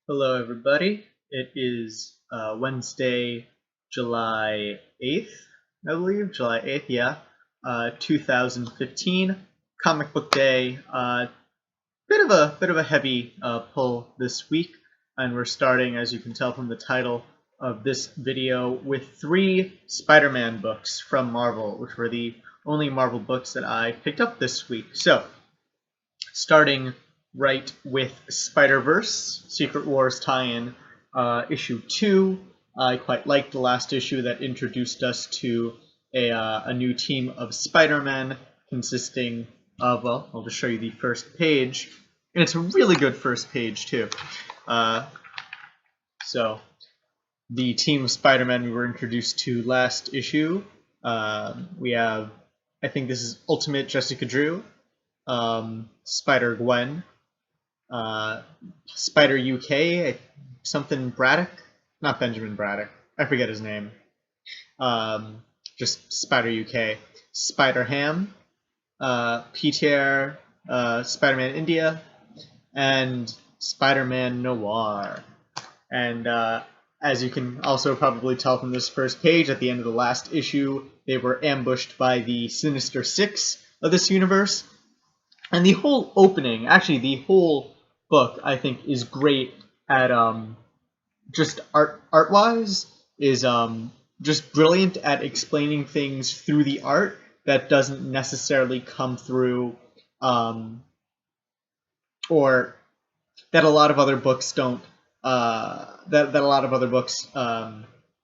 Hello, everybody. It is Wednesday, July 8th, I believe. July 8th, yeah. 2015, Comic Book Day. Bit of a heavy pull this week, and we're starting, as you can tell from the title of this video, with 3 Spider-Man books from Marvel, which were the only Marvel books that I picked up this week. So, starting right with Spider-Verse, Secret Wars tie-in, issue 2. I quite liked the last issue that introduced us to a new team of Spider-Men consisting of, well, I'll just show you the first page. And it's a really good first page, too. So, the team of Spider-Men we were introduced to last issue. We have, I think this is Ultimate Jessica Drew, Spider-Gwen, Spider UK, something Braddock, not Benjamin Braddock, I forget his name. Just Spider UK, Spider-Ham, Peter, Spider-Man India, and Spider-Man Noir. And as you can also probably tell from this first page, at the end of the last issue, they were ambushed by the Sinister Six of this universe. And the whole opening, actually the whole book, I think is great at just art-wise, is just brilliant at explaining things through the art that doesn't necessarily come through, or that a lot of other books don't, that a lot of other books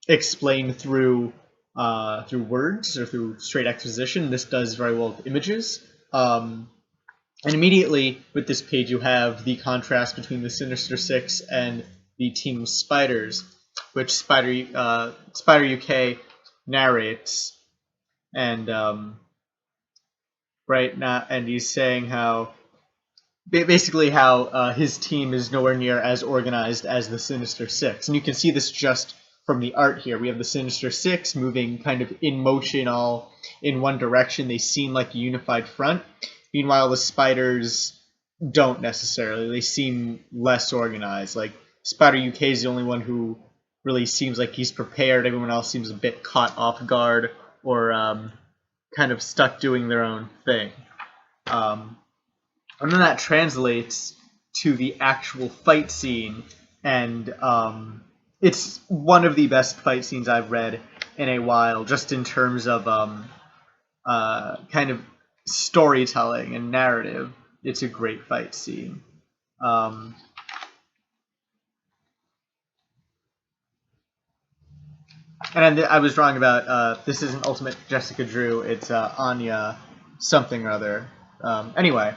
explain through words or through straight exposition. This does very well with images. And immediately with this page, you have the contrast between the Sinister Six and the team of spiders, which Spider UK narrates, and right now, and he's saying how basically how his team is nowhere near as organized as the Sinister Six, and you can see this just from the art here. We have the Sinister Six moving kind of in motion, all in one direction. They seem like a unified front. Meanwhile, the spiders don't necessarily. They seem less organized. Like, Spider UK is the only one who really seems like he's prepared. Everyone else seems a bit caught off guard or kind of stuck doing their own thing. And then that translates to the actual fight scene. And it's one of the best fight scenes I've read in a while, just in terms of kind of storytelling and narrative. It's a great fight scene. And I was wrong about this isn't Ultimate Jessica Drew. It's Anya something or other. Anyway,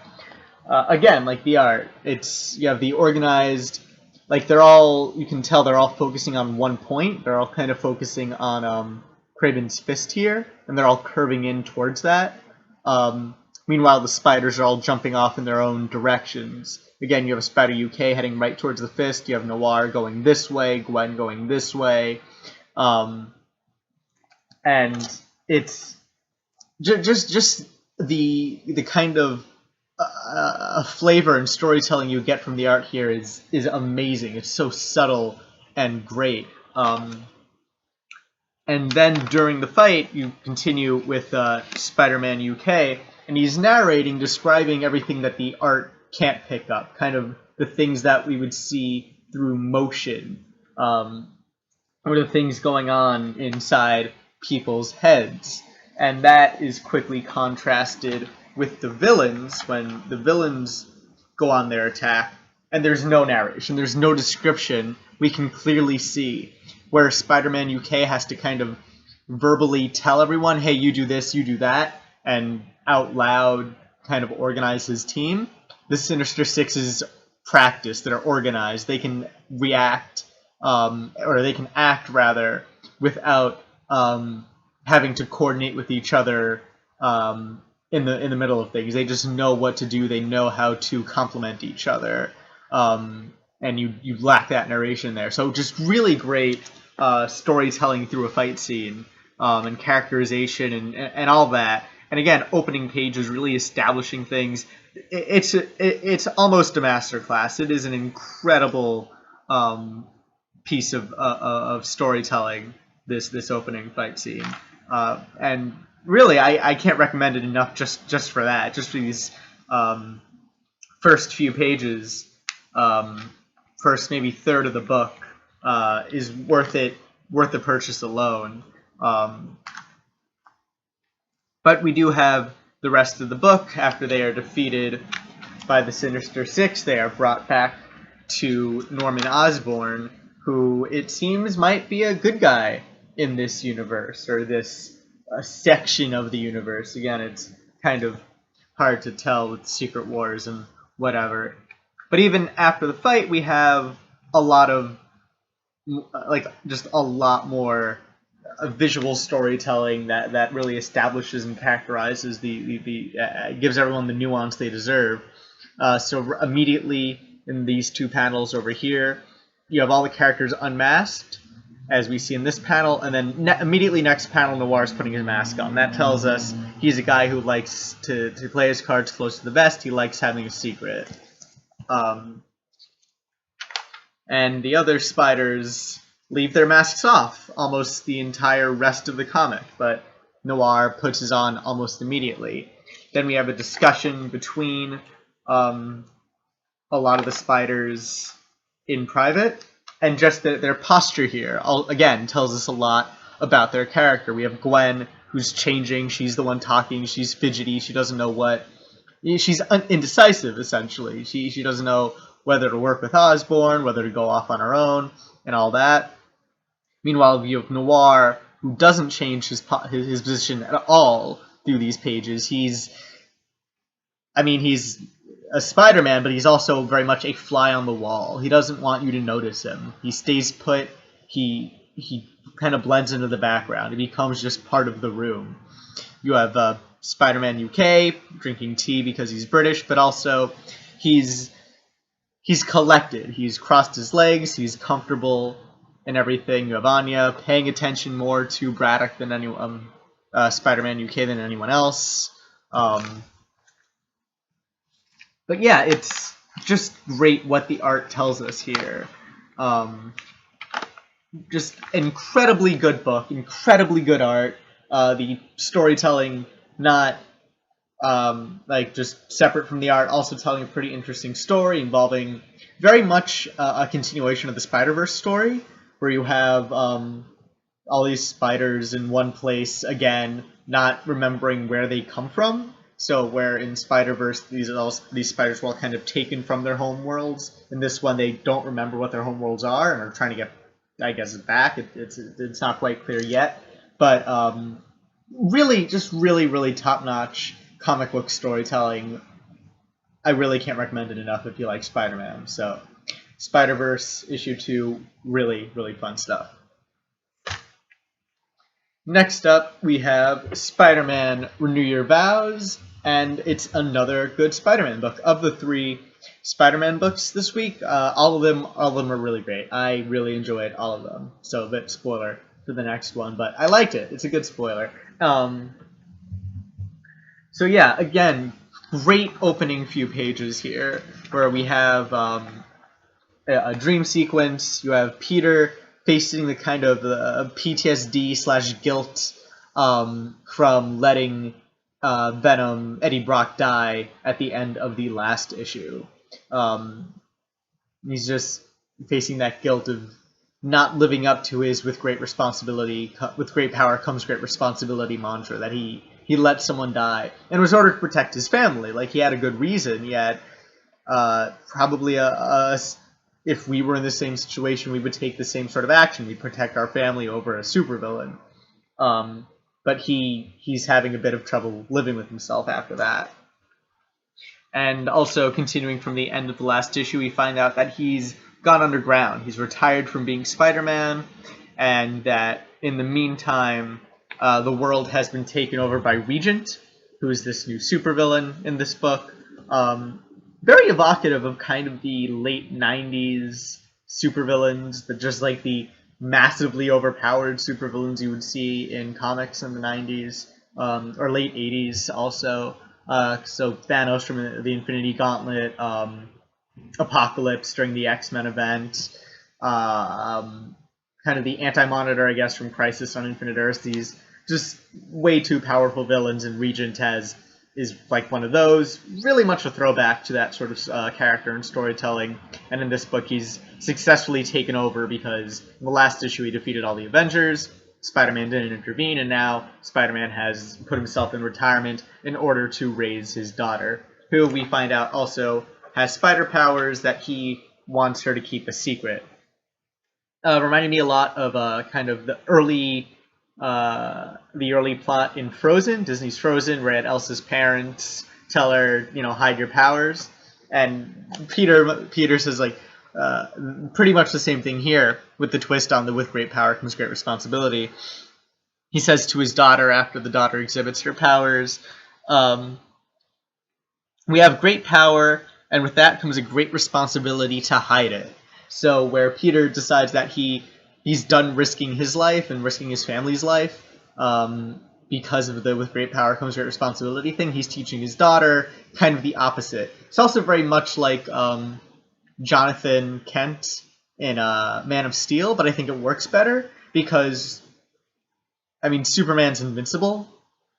again, like the art, it's you have the organized. Like you can tell they're all focusing on one point. They're all kind of focusing on Craven's fist here, and they're all curving in towards that. Meanwhile, the spiders are all jumping off in their own directions. Again, you have a Spider UK heading right towards the fist. You have Noir going this way, Gwen going this way. And it's just the kind of flavor and storytelling you get from the art here is amazing. It's so subtle and great. And then during the fight, you continue with Spider-Man UK, and he's narrating, describing everything that the art can't pick up, kind of the things that we would see through motion, or the things going on inside people's heads. And that is quickly contrasted with the villains, when the villains go on their attack, and there's no narration, there's no description. We can clearly see where Spider-Man UK has to kind of verbally tell everyone, hey, you do this, you do that, and out loud kind of organize his team. The Sinister Six is practiced, that are organized. They can react, or they can act, rather, without having to coordinate with each other in the middle of things. They just know what to do. They know how to complement each other. And you lack that narration there. So just really great storytelling through a fight scene, and characterization and all that. And again, opening page is really establishing things. It's almost a masterclass. It is an incredible piece of storytelling. This opening fight scene, and really, I can't recommend it enough. Just for that, just for these first few pages, first maybe third of the book, is worth the purchase alone. But we do have the rest of the book. After they are defeated by the Sinister Six, they are brought back to Norman Osborn, who it seems might be a good guy in this universe, or this section of the universe. Again, it's kind of hard to tell with Secret Wars and whatever. But even after the fight, we have a lot of, just a lot more visual storytelling that really establishes and characterizes gives everyone the nuance they deserve. So immediately in these two panels over here, you have all the characters unmasked, as we see in this panel, and then immediately next panel, Noir's putting his mask on. That tells us he's a guy who likes to play his cards close to the vest. He likes having a secret. And the other spiders leave their masks off almost the entire rest of the comic, but Noir puts his on almost immediately. Then we have a discussion between a lot of the spiders in private, and just their posture here, again, tells us a lot about their character. We have Gwen, who's changing. She's the one talking. She's fidgety. She doesn't know what... She's indecisive, essentially. She doesn't know whether to work with Osborn, whether to go off on her own, and all that. Meanwhile, you have Noir, who doesn't change his position at all through these pages. He's a Spider-Man, but he's also very much a fly on the wall. He doesn't want you to notice him. He stays put. He kind of blends into the background. He becomes just part of the room. You have Spider-Man UK drinking tea because he's British, but also he's collected. He's crossed his legs. He's comfortable and everything. You have Anya paying attention more to Braddock than anyone, Spider-Man UK than anyone else. But yeah, it's just great what the art tells us here. Just incredibly good book, incredibly good art. The storytelling, not just separate from the art, also telling a pretty interesting story involving very much a continuation of the Spider-Verse story, where you have all these spiders in one place, again, not remembering where they come from. So where in Spider-Verse, these spiders were all kind of taken from their home worlds. In this one, they don't remember what their home worlds are and are trying to get, I guess, back. It's not quite clear yet. But really, just really, really top-notch comic book storytelling. I really can't recommend it enough if you like Spider-Man. So Spider-Verse issue 2, really, really fun stuff. Next up, we have Spider-Man Renew Your Vows, and it's another good Spider-Man book. Of the 3 Spider-Man books this week, all of them are really great. I really enjoyed all of them. So a bit spoiler for the next one, but I liked it. It's a good spoiler. So yeah, again, great opening few pages here, where we have a dream sequence. You have Peter facing the kind of PTSD/guilt from letting Eddie Brock die at the end of the last issue. He's just facing that guilt of not living up to his with great power comes great responsibility mantra, that he let someone die. And it was in order to protect his family. Like, he had a good reason. He had probably if we were in the same situation, we would take the same sort of action. We'd protect our family over a supervillain. But he's having a bit of trouble living with himself after that. And also, continuing from the end of the last issue, we find out that he's gone underground. He's retired from being Spider-Man, and that in the meantime, the world has been taken over by Regent, who is this new supervillain in this book. Very evocative of kind of the late 90s supervillains, just like the massively overpowered supervillains you would see in comics in the 90s, or late 80s also. So Thanos from the Infinity Gauntlet, Apocalypse during the X-Men event, kind of the Anti-Monitor, I guess, from Crisis on Infinite Earths. These just way too powerful villains, and Regent is like one of those. Really much a throwback to that sort of character and storytelling. And in this book, he's successfully taken over because in the last issue he defeated all the Avengers. Spider-Man didn't intervene, and now Spider-Man has put himself in retirement in order to raise his daughter, who we find out also has spider powers that he wants her to keep a secret. Reminded me a lot of kind of the early plot in Frozen, Disney's Frozen, where Elsa's parents tell her, hide your powers, and Peter says like pretty much the same thing here with the twist on the with great power comes great responsibility. He says to his daughter after the daughter exhibits her powers, we have great power, and with that comes a great responsibility to hide it. So where Peter decides that he's done risking his life and risking his family's life because of the with great power comes great responsibility thing, he's teaching his daughter kind of the opposite. It's also very much like Jonathan Kent in Man of Steel, but I think it works better because, Superman's invincible.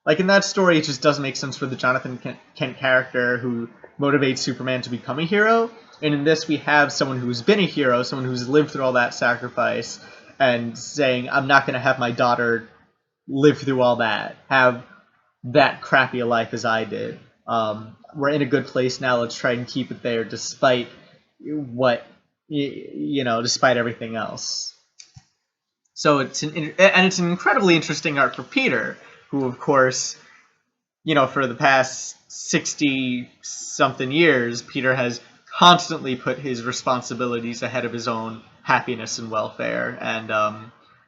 Like, in that story, it just doesn't make sense for the Jonathan Kent character who motivates Superman to become a hero. And in this, we have someone who's been a hero, someone who's lived through all that sacrifice, and saying, I'm not going to have my daughter live through all that, have that crappy a life as I did. We're in a good place now. Let's try and keep it there despite despite everything else. So it's an incredibly interesting arc for Peter, who, of course, for the past 60-something years, Peter has constantly put his responsibilities ahead of his own happiness and welfare. And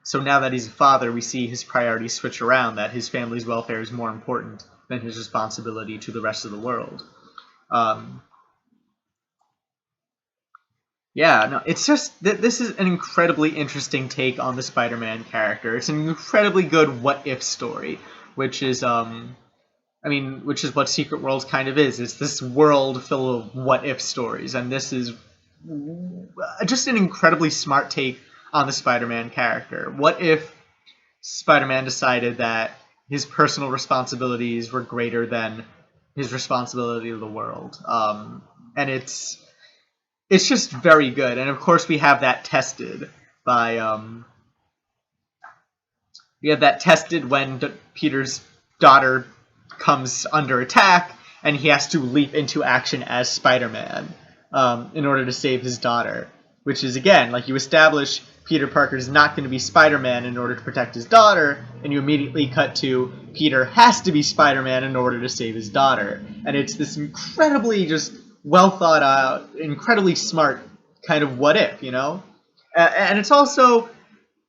so now that he's a father, we see his priorities switch around, that his family's welfare is more important than his responsibility to the rest of the world. It's just this is an incredibly interesting take on the Spider-Man character. It's an incredibly good what-if story, which is what Secret Worlds kind of is. It's this world full of what-if stories, and this is just an incredibly smart take on the Spider-Man character. What if Spider-Man decided that his personal responsibilities were greater than his responsibility to the world? And it's just very good. And of course, we have that tested by when Peter's daughter comes under attack, and he has to leap into action as Spider-Man in order to save his daughter. Which is, again, like, you establish Peter Parker's not going to be Spider-Man in order to protect his daughter, and you immediately cut to Peter has to be Spider-Man in order to save his daughter. And it's this incredibly just well thought out, incredibly smart kind of what if, And it's also,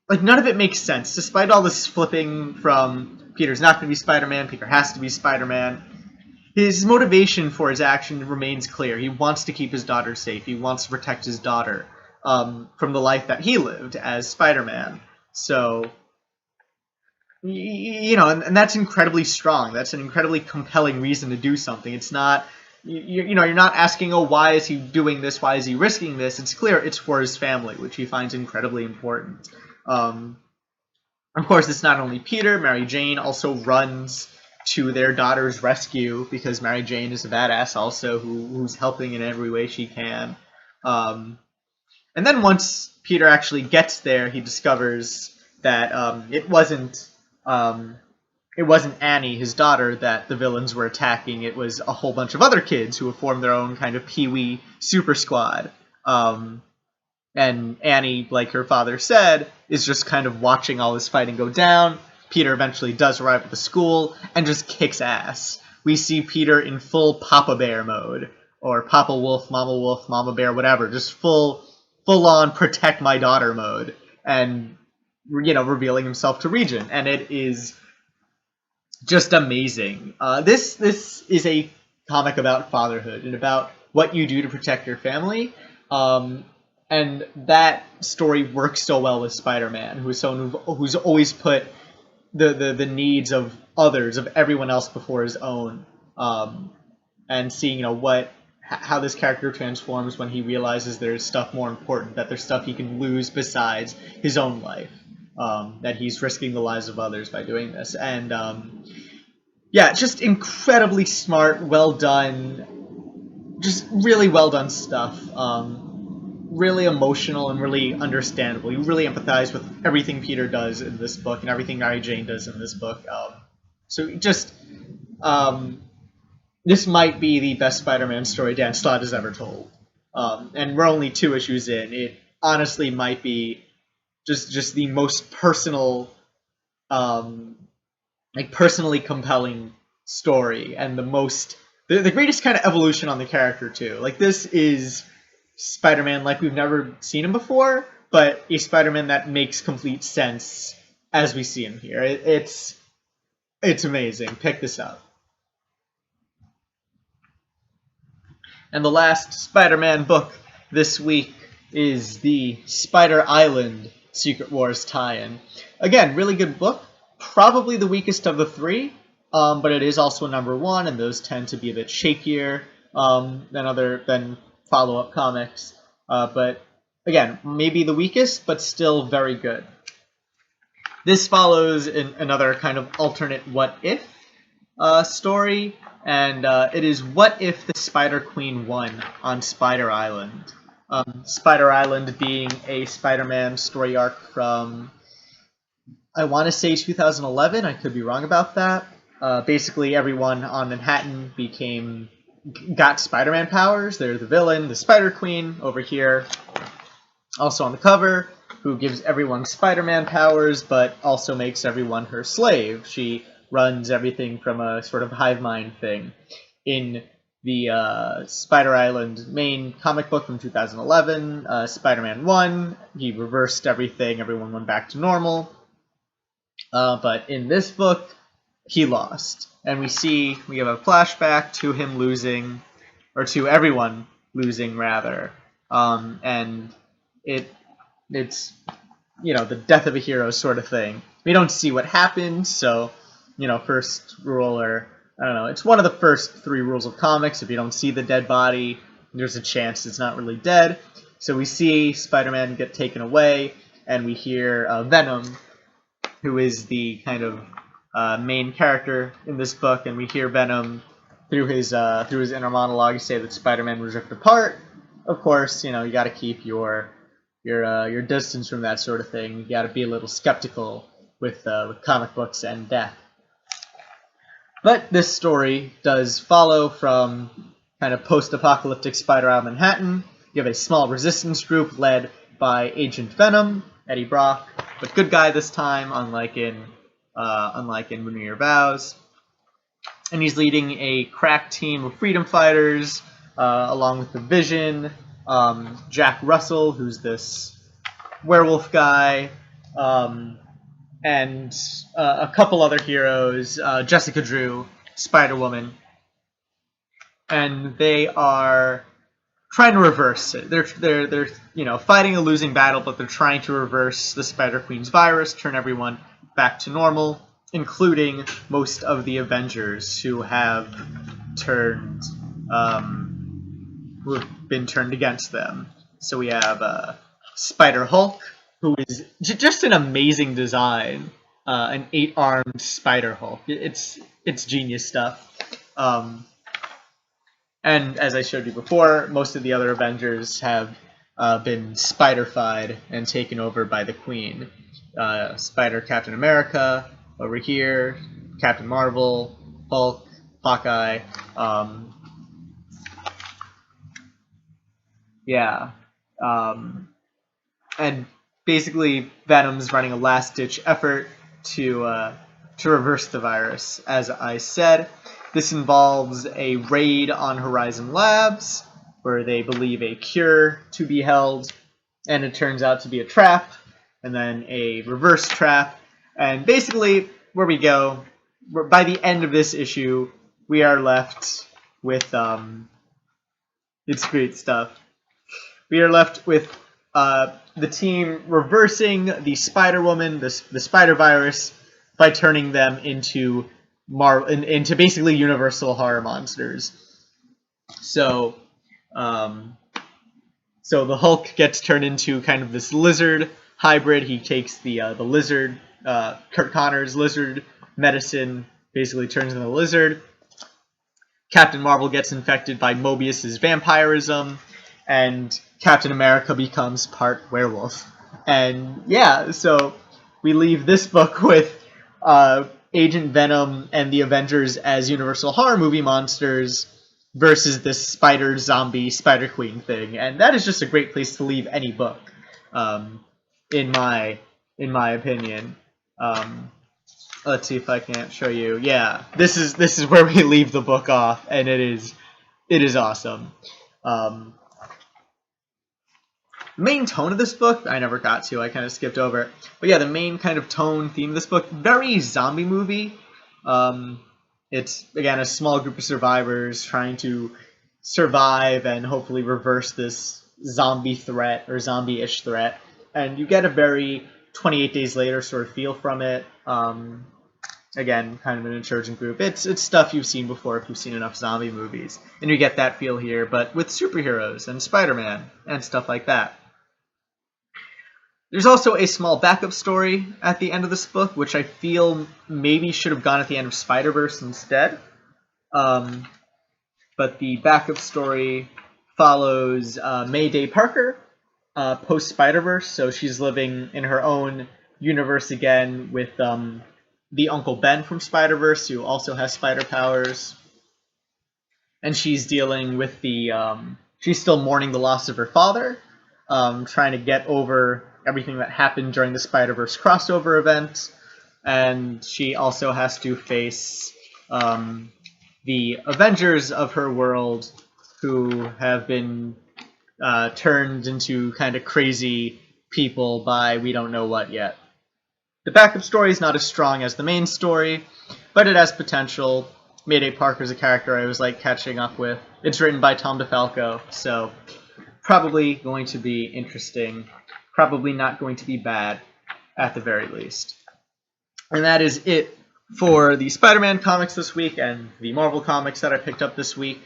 like, none of it makes sense. Despite all this flipping from Peter's not going to be Spider-Man, Peter has to be Spider-Man, his motivation for his action remains clear. He wants to keep his daughter safe. He wants to protect his daughter from the life that he lived as Spider-Man. So, and that's incredibly strong. That's an incredibly compelling reason to do something. It's not, you're not asking, why is he doing this? Why is he risking this? It's clear it's for his family, which he finds incredibly important. Of course, it's not only Peter. Mary Jane also runs to their daughter's rescue because Mary Jane is a badass also who's helping in every way she can. And then once Peter actually gets there, he discovers that it wasn't Annie, his daughter, that the villains were attacking. It was a whole bunch of other kids who have formed their own kind of Pee-wee super squad. And Annie, like her father said, is just kind of watching all this fighting go down. Peter eventually does arrive at the school and just kicks ass. We see Peter in full Papa Bear mode, or Papa Wolf, Mama Bear, whatever, just full-on protect my daughter mode, and, revealing himself to Regent, and it is just amazing. This is a comic about fatherhood and about what you do to protect your family, and that story works so well with Spider-Man, who's someone who's always put the needs of others, of everyone else before his own, and seeing, what how this character transforms when he realizes there's stuff more important, that there's stuff he can lose besides his own life, that he's risking the lives of others by doing this. And yeah, just incredibly smart, well done, just really well done stuff. Really emotional and really understandable. You really empathize with everything Peter does in this book and everything Mary Jane does in this book. So just this might be the best Spider-Man story Dan Slott has ever told. And we're only 2 issues in. It honestly might be just the most personal, personally compelling story, and the greatest kind of evolution on the character too. Like, this is Spider-Man like we've never seen him before, but a Spider-Man that makes complete sense as we see him here. It's amazing. Pick this up. And the last Spider-Man book this week is the Spider Island Secret Wars tie-in. Again, really good book. Probably the weakest of the 3, but it is also a #1, and those tend to be a bit shakier than follow-up comics. But again, maybe the weakest, but still very good. This follows another kind of alternate what-if story, and it is what if the Spider Queen won on Spider Island. Spider Island being a Spider-Man story arc from, I want to say 2011, I could be wrong about that. Basically everyone on Manhattan got Spider-Man powers. They're the villain, the Spider Queen over here, also on the cover, who gives everyone Spider-Man powers, but also makes everyone her slave. She runs everything from a sort of hive mind thing. In the Spider Island main comic book from 2011, Spider-Man won. He reversed everything. Everyone went back to normal. But in this book, he lost. And we have a flashback to him losing, or to everyone losing, rather. And it's, the death of a hero sort of thing. We don't see what happened, so, first rule, or, I don't know, it's one of the first 3 rules of comics. If you don't see the dead body, there's a chance it's not really dead. So we see Spider-Man get taken away, and we hear Venom, who is the kind of main character in this book, and we hear Venom through his inner monologue say that Spider-Man was ripped apart. Of course, you got to keep your distance from that sort of thing. You got to be a little skeptical with comic books and death. But this story does follow from kind of post-apocalyptic Spider Island Manhattan. You have a small resistance group led by Agent Venom, Eddie Brock, but good guy this time, unlike in Renew Your Vows. And he's leading a crack team of freedom fighters, along with the Vision, Jack Russell, who's this werewolf guy, and a couple other heroes, Jessica Drew, Spider-Woman, and they are trying to reverse it. They're fighting a losing battle, but they're trying to reverse the Spider Queen's virus, turn everyone back to normal, including most of the Avengers who have been turned against them. So we have Spider-Hulk, who is just an amazing design, an 8-armed Spider-Hulk. It's genius stuff. And as I showed you before, most of the other Avengers have been Spider-fied and taken over by the Queen. Spider Captain America over here, Captain Marvel, Hulk, Hawkeye. And basically Venom's running a last-ditch effort to reverse the virus. As I said, this involves a raid on Horizon Labs, where they believe a cure to be held, and it turns out to be a trap, and then a reverse trap. And basically, where we go, by the end of this issue, we are left with it's great stuff. We are left with the team reversing the Spider-Woman, the Spider-Virus, by turning them into basically universal horror monsters. So So the Hulk gets turned into kind of this lizard hybrid. He takes the lizard, Kurt Connor's lizard medicine, basically turns into a lizard. Captain Marvel gets infected by Mobius's vampirism, and Captain America becomes part werewolf. And yeah, so we leave this book with Agent Venom and the Avengers as Universal horror movie monsters versus this spider zombie Spider Queen thing, and that is just a great place to leave any book, in my opinion. Let's see if I can't show you. Yeah, this is where we leave the book off, and it is awesome. Main tone of this book, I never got to. I kind of skipped over it. But yeah, the main kind of tone, theme of this book, very zombie movie. It's, again, a small group of survivors trying to survive and hopefully reverse this zombie threat, or zombie-ish threat. And you get a very 28 Days Later sort of feel from it. Again, kind of an insurgent group. It's stuff you've seen before if you've seen enough zombie movies. And you get that feel here, but with superheroes and Spider-Man and stuff like that. There's also a small backup story at the end of this book, which I feel maybe should have gone at the end of Spider-Verse instead. But the backup story follows Mayday Parker post Spider-Verse, so she's living in her own universe again with the Uncle Ben from Spider-Verse, who also has spider powers. And she's dealing with she's still mourning the loss of her father, trying to get over everything that happened during the Spider-Verse crossover event. And she also has to face the Avengers of her world, who have been turned into kind of crazy people by we don't know what yet. The backup story is not as strong as the main story, but it has potential. Mayday Parker's a character I was like catching up with. It's written by Tom DeFalco, so probably going to be interesting. Probably not going to be bad, at the very least. And that is it for the Spider-Man comics this week and the Marvel comics that I picked up this week.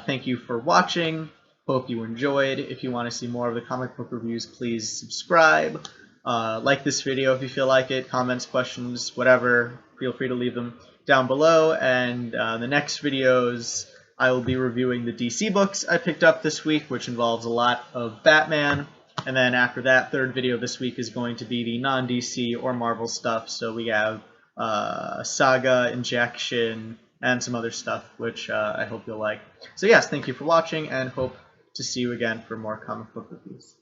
Thank you for watching. Hope you enjoyed. If you want to see more of the comic book reviews, please subscribe. Like this video if you feel like it. Comments, questions, whatever, feel free to leave them down below. And the next videos, I will be reviewing the DC books I picked up this week, which involves a lot of Batman. And then after that, third video this week is going to be the non-DC or Marvel stuff. So we have Saga, Injection, and some other stuff, which I hope you'll like. So yes, thank you for watching, and hope to see you again for more comic book reviews.